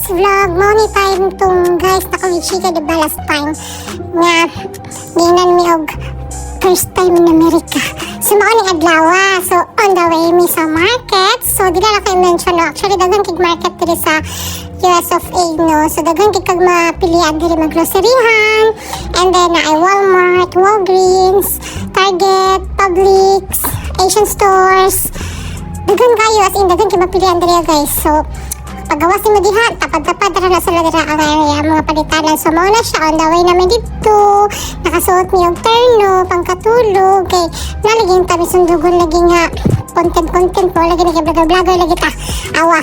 next vlog mo ni time tong guys na kami chika di ba last time nga ginan mi og first time in America. So mao ning adlaw so on the way mi sa market. So di na kay mention no. Actually daghan kig market diri sa US of A no. So daghan kig kag mapilian diri maggroceryhan and then ay Walmart, Walgreens, Target, Publix, Asian stores. Daghan kayo as in daghan kay mapilian diri guys. So pagawas ni mo diha, tapad-tapad dara na sila dira ang area, mga palitanan. So mao na siya, on the way namin dito. Nakasuot mi og terno, pangkatulog. Kay nalaging tabi sundugon lagi nga content mo, lagi na vlogger lagi ta. Awa,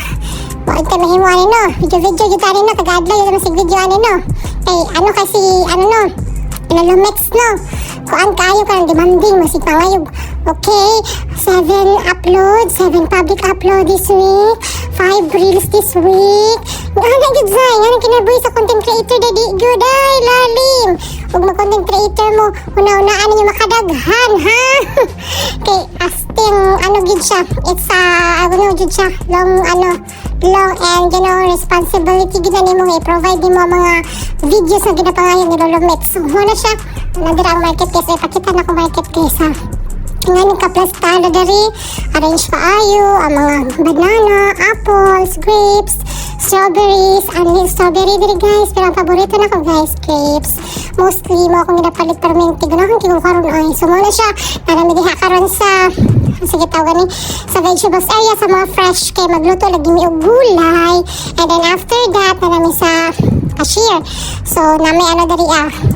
bakit kami himuan no? Video kita rin no, taga-adlaw yun naman si video no. Kay ano kasi, ano no, inalumets no. Kuan kayo ka ng demanding, masig pangayog. Okay, 7 public upload this week, 5 reels this week. Nga good say, nga kinabuhi sa content creator daddy good ay lalim. Ug mag content creator mo, una-unaan niyo makadaghan ha. Kay asting ano gid siya, it's ano gid siya, long and responsibility gid na nimo i-provide nimo mga videos na ginapangayon ni Lolo Mex. So wala siya, nandira ang market guys, ipakita na ko market guys ha. Ngayon kaplastada dari, arrange paayo, ang mga banana, apples, grapes, strawberries, and strawberry diri guys. Pero ang paborito na ko guys, grapes. Mostly mo akong ginapalit permente, ganahan kikong karon ay. So muna siya, narami diha karon sa, sige tawagan ni, sa vegetables area, sa mga fresh, kay magluto, lagi mi og gulay. And then after that, narami sa cashier. So nami ano dari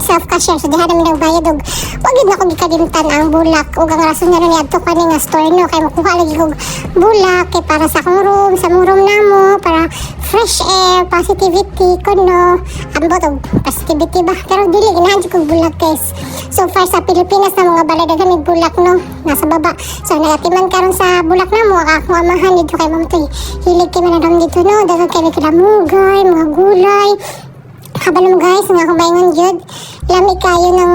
self-cashier. So diha namin nagbayad og wagid na ko gikadimtan ang bulak ug ang rason na ni adto kani nga store no kay makuha lagi kog bulak kay para sa akong room, sa mong room namo para fresh air, positivity kuno ambot og positivity ba pero dili ganahan kog bulak guys. So far sa Pilipinas na mga balay daghan mig bulak no nasa baba. So nagatiman karon sa bulak namo ako amahan dito kay mamtoy hilig kay manadam dito no daghan kay kalamunggay, mga gulay. Kabalo mo guys, nga akong bayangan jud. Lami kayo ng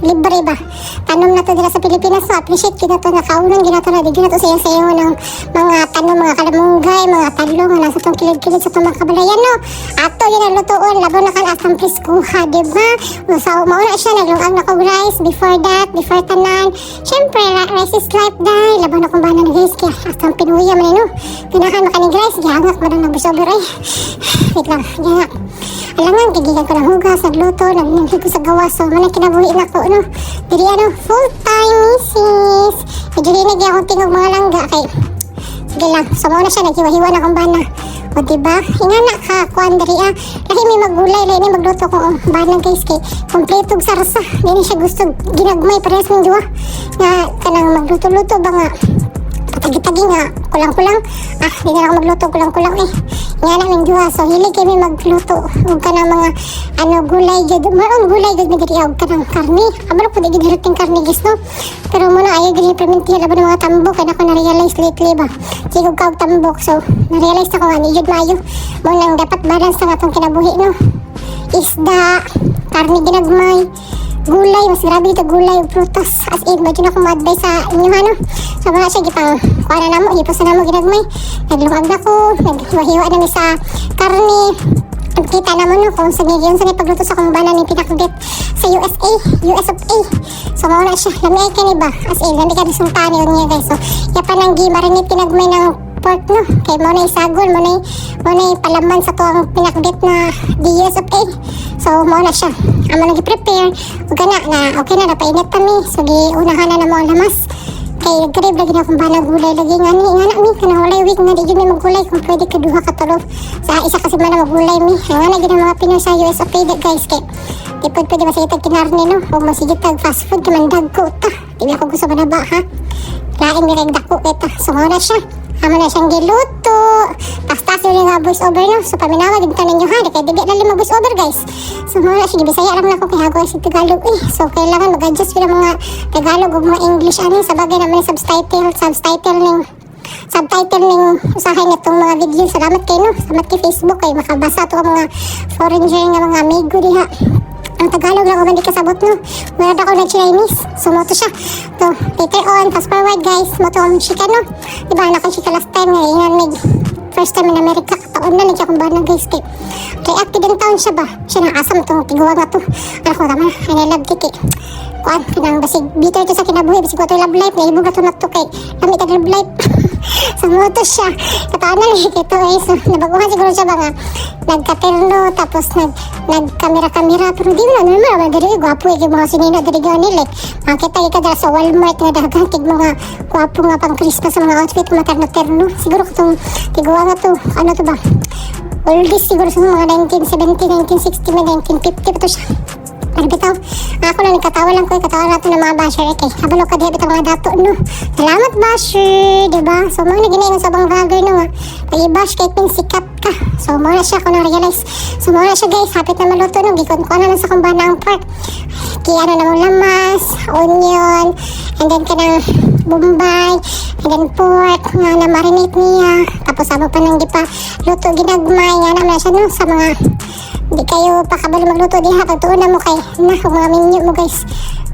libre ba? Tanom na to dira sa Pilipinas, so appreciate kita to nakaunan ginato na digina to sayo ng mga tanom, mga kalamunggay, mga talong nga nasa tong kilid-kilid sa tong mga kabalayan no. Ato yun ang lutuon, labo na kan asang preskuha, diba? So mauna siya, naglungag na kong rice before tanan. Siyempre, rice is life dahil labo na kong banan guys, kaya asang pinuya man no. Ganahan makanig rice, gihangak mo na nagbisober ay. Wait lang, gihangak. Alangan, gigigan ko ng hugas, nagluto, nagluto ko sa gawa. So, manang kinabuhi na ko, no? Diri, full-time misis. Medyo rinag akong tingog mga langga. Kay, sige lang. So, muna siya, naghiwa-hiwa na kong bana. O, diba? Ingana ka, kuan, dari, Lahi may magulay, lahi may magluto ko, bana, guys, kay, kompletog sarasa. Hindi siya gusto, ginagmay, parehas ng duwa. Nga, kanang magluto-luto ba nga? Patagi-tagi nga, kulang-kulang. Hindi na ako magluto, kulang-kulang nga namin duha. So, hilig kami magluto. Huwag ka ng mga, gulay jud. Maroon gulay jud na diri, huwag ka ng karni. Abalo po, di giniruting karni, guys, no? Pero muna, ayaw gini permintiya, laban ng mga tambok. Kaya ako na-realize lately ba? Sigog ka og tambok. So, na-realize na ko nga, niyod maayo. Munang dapat balance na atong kinabuhi, no? Isda, karni ginagmay, gulay, mas grabe ito gulay o prutas. As in, medyo na akong ma-advise sa inyo, So, mga siya, gipang kuha na namo, hipos na namo ginagmay. Naglungag na ko, naghiwa-hiwa na mi sa karne. Kita naman no, kung sa pagluto sa kong bana ni pinakagit sa US of A. So, mauna siya, lami ay kaniba. As in, lami ka resultani yun niya, guys. So, yapan ang gimarinit pinagmay ng pork, no? Kay mo na isagol, mo na palaman sa tuwang pinakagit na US of A. So, mauna siya. Amo na gi-prepare. Huwag na, okay na, napainit kami. So, unahan na mo ang lamas. Kay nagkarib lagi na akong banang gulay. Lagi nga mi, kanang walay week nga di yun may maggulay. Kung pwede ka duha ka tulo. Sa isa kasi man na maggulay mi. Nga na gina mga Pinoy sa US of A guys. Kay di pwede masigitag kinarni no. Huwag masigitag fast food kamandag ko ta. Di ako gusto manaba ha. Lain mi kag dako kita. So nga na siya. Amo na siyang giluto. Pastas yun nga voice over no. So paminawa, gibita ninyo ha. Kaya di na lima voice over guys. So mga na siya, gibisaya lang na ako kaya ako si Tagalog So kailangan mag-adjust sila mga Tagalog o mga English sa bagay naman yung subtitle ning usahay nitong mga video. Salamat kayo no. Salamat kay Facebook kay makabasa ito ang mga foreigner nga mga amigo diha. ang Tagalog lang ako hindi kasabot no. Meron ako na Chinese. So mo to siya. So later on, fast forward guys, mo to akong chika no. Diba anak ko chika last time ngayon may first time in America. Taon na nagya kong bana guys kay. React din taon siya ba? Siya nakasam itong tiguwa nga to. Ano ko tama, I love kiki. Kuan, kanang basig bitter to sa kinabuhi. Basig ko to love life. Naibog na to na to kay kami tag love life. So mo to siya. Kataan na lang ito eh. So nabaguhan siguro siya ba nga nagkaterno tapos nagkamera-kamera pero di mo na normal naman dali gwapo eh mga sinino dali ganil eh makita ka dala sa Walmart nga dagang tig mga gwapo nga pang Christmas sa mga outfit materno siguro katong tiguwa nga to ano to ba oldies siguro sa mga 1970, 1960, 1950 pa to siya. Pero bitaw, ako lang nagkatawa lang ko, katawa natin ng mga basher kay habalo ka diya bitaw mga dato no. Salamat basher, diba? So mga naginayon sa bang vlogger no nga. Pag-i-bash kay pinsikat ka. So mga na siya kung na-realize. So mga na siya guys, hapit na maluto no. Gikon ko na lang sa kumbana ang pork. Kaya ano namang lamas, onion, and then kanang bombay, and then pork nga na-marinate niya. Tapos amo pa nang gipa luto ginagmay nga naman siya no sa mga di kayo pakabalo magluto diha pagtuon na mo kay na kung mga menu mo guys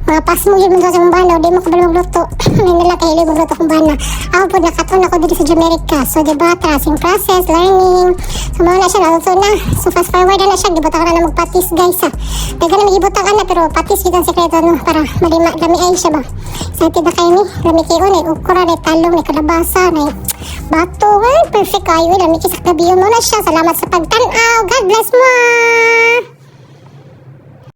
mga pas mo yun mo sa kumbana di mo kabalo magluto may nila kayo libo magluto kumbana ako po nakatuon ako dito sa Jamaica so diba tracing process learning so mga na siya naluto na so fast forward na siya gibutang na magpatis guys ha daga na magibutang na pero patis yun ang sekreto no para lami ay siya ba excited na kayo ni lami kayo na ukura na talong na kalabasa na bato perfect kayo lami kisak na biyo mo na siya salamat sa pagtanaw God bless mo.